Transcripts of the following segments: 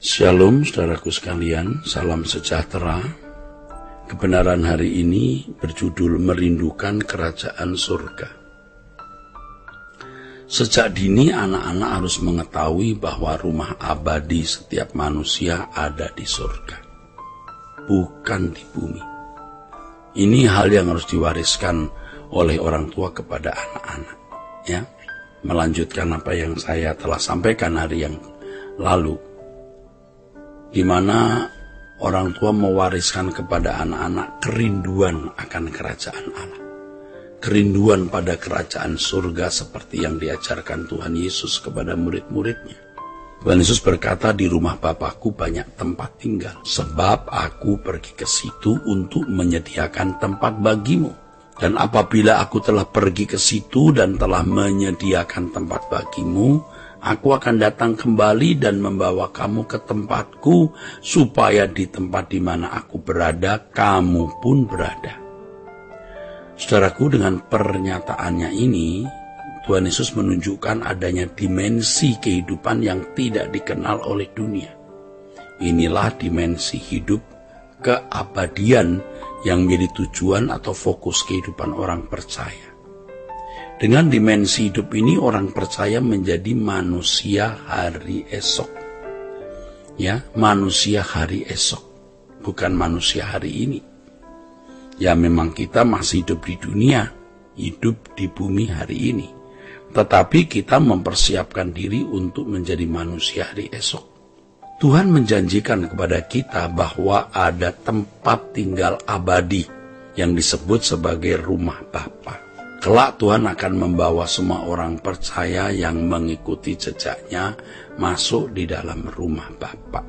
Shalom saudaraku sekalian, salam sejahtera. Kebenaran hari ini berjudul Merindukan Kerajaan Surga. Sejak dini anak-anak harus mengetahui bahwa rumah abadi setiap manusia ada di surga, bukan di bumi. Ini hal yang harus diwariskan oleh orang tua kepada anak-anak, ya. Melanjutkan apa yang saya telah sampaikan hari yang lalu, di mana orang tua mewariskan kepada anak-anak kerinduan akan kerajaan Allah, kerinduan pada kerajaan surga seperti yang diajarkan Tuhan Yesus kepada murid-muridnya. Tuhan Yesus berkata, di rumah Bapakku banyak tempat tinggal, sebab aku pergi ke situ untuk menyediakan tempat bagimu. Dan apabila aku telah pergi ke situ dan telah menyediakan tempat bagimu, aku akan datang kembali dan membawa kamu ke tempatku, supaya di tempat di mana aku berada, kamu pun berada. Saudaraku, dengan pernyataannya ini, Tuhan Yesus menunjukkan adanya dimensi kehidupan yang tidak dikenal oleh dunia. Inilah dimensi hidup keabadian yang menjadi tujuan atau fokus kehidupan orang percaya. Dengan dimensi hidup ini, orang percaya menjadi manusia hari esok. Ya, manusia hari esok, bukan manusia hari ini. Ya, memang kita masih hidup di dunia, hidup di bumi hari ini. Tetapi kita mempersiapkan diri untuk menjadi manusia hari esok. Tuhan menjanjikan kepada kita bahwa ada tempat tinggal abadi yang disebut sebagai rumah Bapa. Kelak Tuhan akan membawa semua orang percaya yang mengikuti jejaknya masuk di dalam rumah Bapa.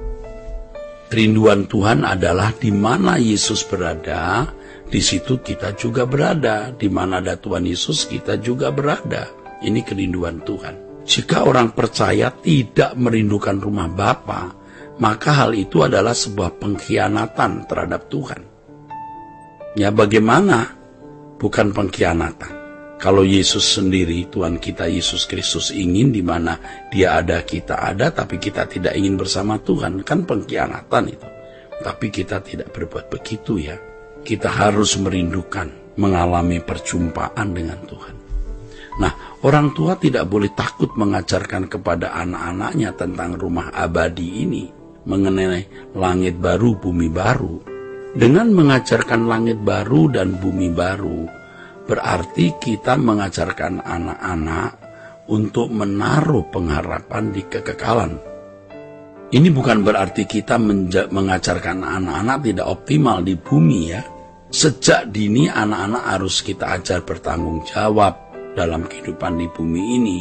Kerinduan Tuhan adalah di mana Yesus berada, di situ kita juga berada. Di mana ada Tuhan Yesus, kita juga berada. Ini kerinduan Tuhan. Jika orang percaya tidak merindukan rumah Bapa, maka hal itu adalah sebuah pengkhianatan terhadap Tuhan. Ya, bagaimana? Bukan pengkhianatan. Kalau Yesus sendiri, Tuhan kita Yesus Kristus ingin di mana Dia ada, kita ada, tapi kita tidak ingin bersama Tuhan, kan pengkhianatan itu. Tapi kita tidak berbuat begitu, ya. Kita harus merindukan, mengalami perjumpaan dengan Tuhan. Nah, orang tua tidak boleh takut mengajarkan kepada anak-anaknya tentang rumah abadi ini, mengenai langit baru, bumi baru. Dengan mengajarkan langit baru dan bumi baru, berarti kita mengajarkan anak-anak untuk menaruh pengharapan di kekekalan. Ini bukan berarti kita mengajarkan anak-anak tidak optimal di bumi, ya. Sejak dini anak-anak harus kita ajar bertanggung jawab dalam kehidupan di bumi ini.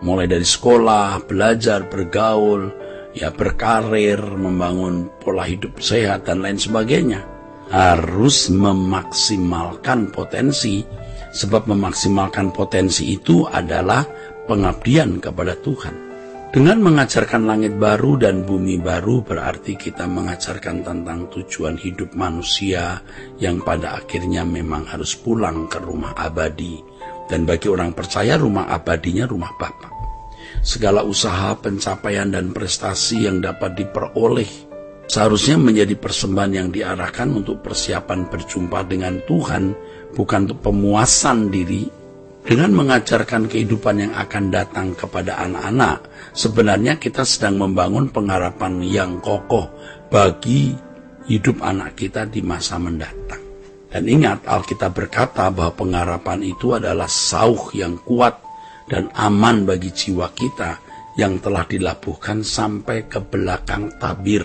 Mulai dari sekolah, belajar, bergaul, ya, berkarir, membangun pola hidup sehat, dan lain sebagainya. Harus memaksimalkan potensi, sebab memaksimalkan potensi itu adalah pengabdian kepada Tuhan. Dengan mengajarkan langit baru dan bumi baru, berarti kita mengajarkan tentang tujuan hidup manusia yang pada akhirnya memang harus pulang ke rumah abadi. Dan bagi orang percaya, rumah abadinya rumah Bapa. Segala usaha, pencapaian, dan prestasi yang dapat diperoleh seharusnya menjadi persembahan yang diarahkan untuk persiapan berjumpa dengan Tuhan, bukan untuk pemuasan diri. Dengan mengajarkan kehidupan yang akan datang kepada anak-anak, sebenarnya kita sedang membangun pengharapan yang kokoh bagi hidup anak kita di masa mendatang. Dan ingat, Alkitab berkata bahwa pengharapan itu adalah sauh yang kuat dan aman bagi jiwa kita yang telah dilabuhkan sampai ke belakang tabir.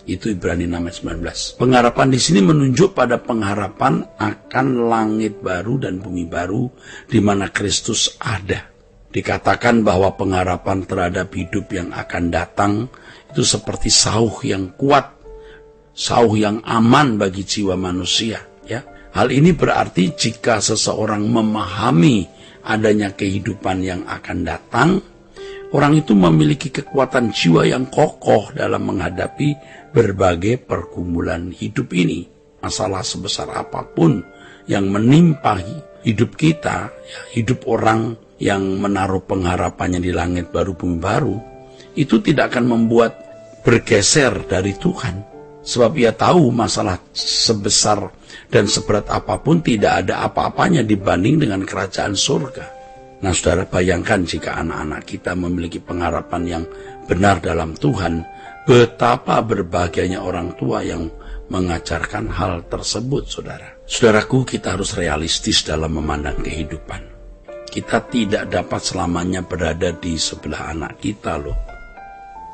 Itu Ibrani 6 ayat 19. Pengharapan di sini menunjuk pada pengharapan akan langit baru dan bumi baru di mana Kristus ada. Dikatakan bahwa pengharapan terhadap hidup yang akan datang itu seperti sauh yang kuat, sauh yang aman bagi jiwa manusia, ya. Hal ini berarti jika seseorang memahami adanya kehidupan yang akan datang, orang itu memiliki kekuatan jiwa yang kokoh dalam menghadapi berbagai pergumulan hidup ini. Masalah sebesar apapun yang menimpa hidup kita, ya, hidup orang yang menaruh pengharapannya di langit baru, bumi baru, itu tidak akan membuat bergeser dari Tuhan. Sebab ia tahu masalah sebesar dan seberat apapun tidak ada apa-apanya dibanding dengan kerajaan surga. Nah, saudara, bayangkan jika anak-anak kita memiliki pengharapan yang benar dalam Tuhan, betapa berbahagianya orang tua yang mengajarkan hal tersebut, saudara. Saudaraku, kita harus realistis dalam memandang kehidupan. Kita tidak dapat selamanya berada di sebelah anak kita, loh.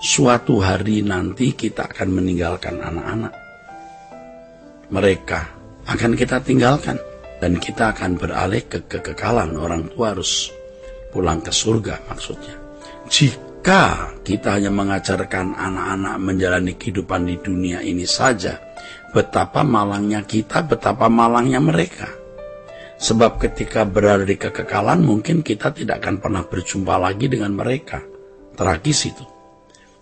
Suatu hari nanti kita akan meninggalkan anak-anak. Mereka akan kita tinggalkan dan kita akan beralih ke kekekalan. Orang tua harus pulang ke surga maksudnya. Jika kita hanya mengajarkan anak-anak menjalani kehidupan di dunia ini saja, betapa malangnya kita, betapa malangnya mereka. Sebab ketika berada di kekekalan mungkin kita tidak akan pernah berjumpa lagi dengan mereka. Tragis itu.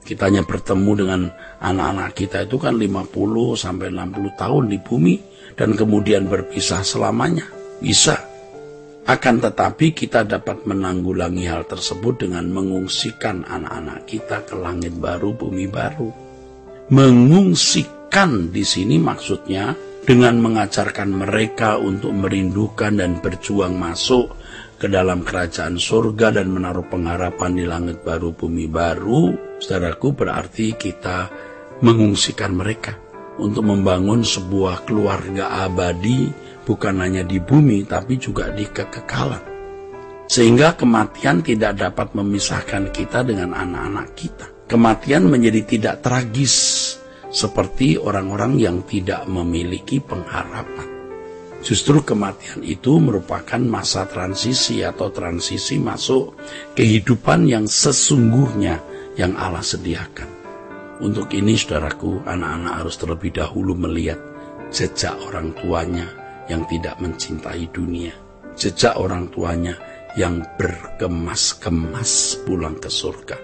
Kita hanya bertemu dengan anak-anak kita itu kan 50 sampai 60 tahun di bumi dan kemudian berpisah selamanya. Bisa. Akan tetapi kita dapat menanggulangi hal tersebut dengan mengungsikan anak-anak kita ke langit baru, bumi baru. Mengungsikan di sini maksudnya dengan mengajarkan mereka untuk merindukan dan berjuang masuk ke dalam kerajaan surga dan menaruh pengharapan di langit baru, bumi baru. Saudaraku, berarti kita mengungsikan mereka untuk membangun sebuah keluarga abadi, bukan hanya di bumi, tapi juga di kekekalan. Sehingga kematian tidak dapat memisahkan kita dengan anak-anak kita. Kematian menjadi tidak tragis, seperti orang-orang yang tidak memiliki pengharapan. Justru kematian itu merupakan masa transisi atau transisi masuk kehidupan yang sesungguhnya yang Allah sediakan. Untuk ini, saudaraku, anak-anak harus terlebih dahulu melihat jejak orang tuanya yang tidak mencintai dunia, jejak orang tuanya yang berkemas-kemas pulang ke surga.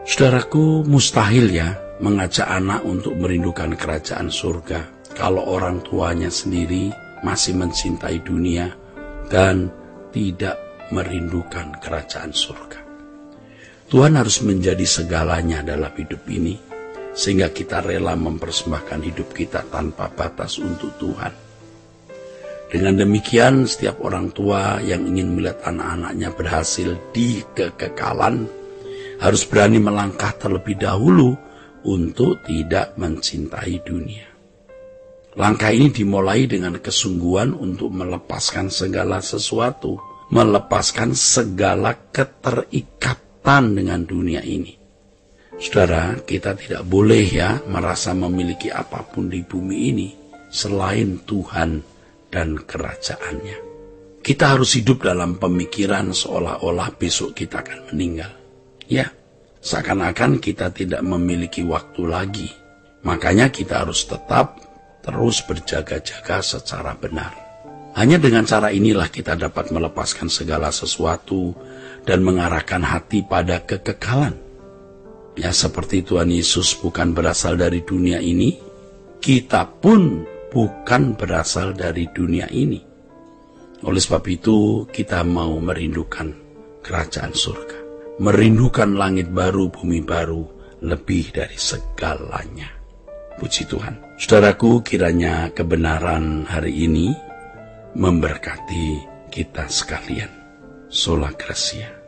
Saudaraku, mustahil ya mengajak anak untuk merindukan kerajaan surga kalau orang tuanya sendiri masih mencintai dunia dan tidak merindukan kerajaan surga. Tuhan harus menjadi segalanya dalam hidup ini, sehingga kita rela mempersembahkan hidup kita tanpa batas untuk Tuhan. Dengan demikian, setiap orang tua yang ingin melihat anak-anaknya berhasil di kekekalan harus berani melangkah terlebih dahulu untuk tidak mencintai dunia. Langkah ini dimulai dengan kesungguhan untuk melepaskan segala sesuatu, melepaskan segala keterikatan dengan dunia ini. Saudara, kita tidak boleh ya merasa memiliki apapun di bumi ini selain Tuhan dan kerajaannya. Kita harus hidup dalam pemikiran seolah-olah besok kita akan meninggal. Ya, seakan-akan kita tidak memiliki waktu lagi. Makanya kita harus tetap terus berjaga-jaga secara benar. Hanya dengan cara inilah kita dapat melepaskan segala sesuatu dan mengarahkan hati pada kekekalan. Ya, seperti Tuhan Yesus bukan berasal dari dunia ini, kita pun bukan berasal dari dunia ini. Oleh sebab itu, kita mau merindukan kerajaan surga, merindukan langit baru, bumi baru, lebih dari segalanya. Puji Tuhan. Saudaraku, kiranya kebenaran hari ini memberkati kita sekalian. Sola Gracia.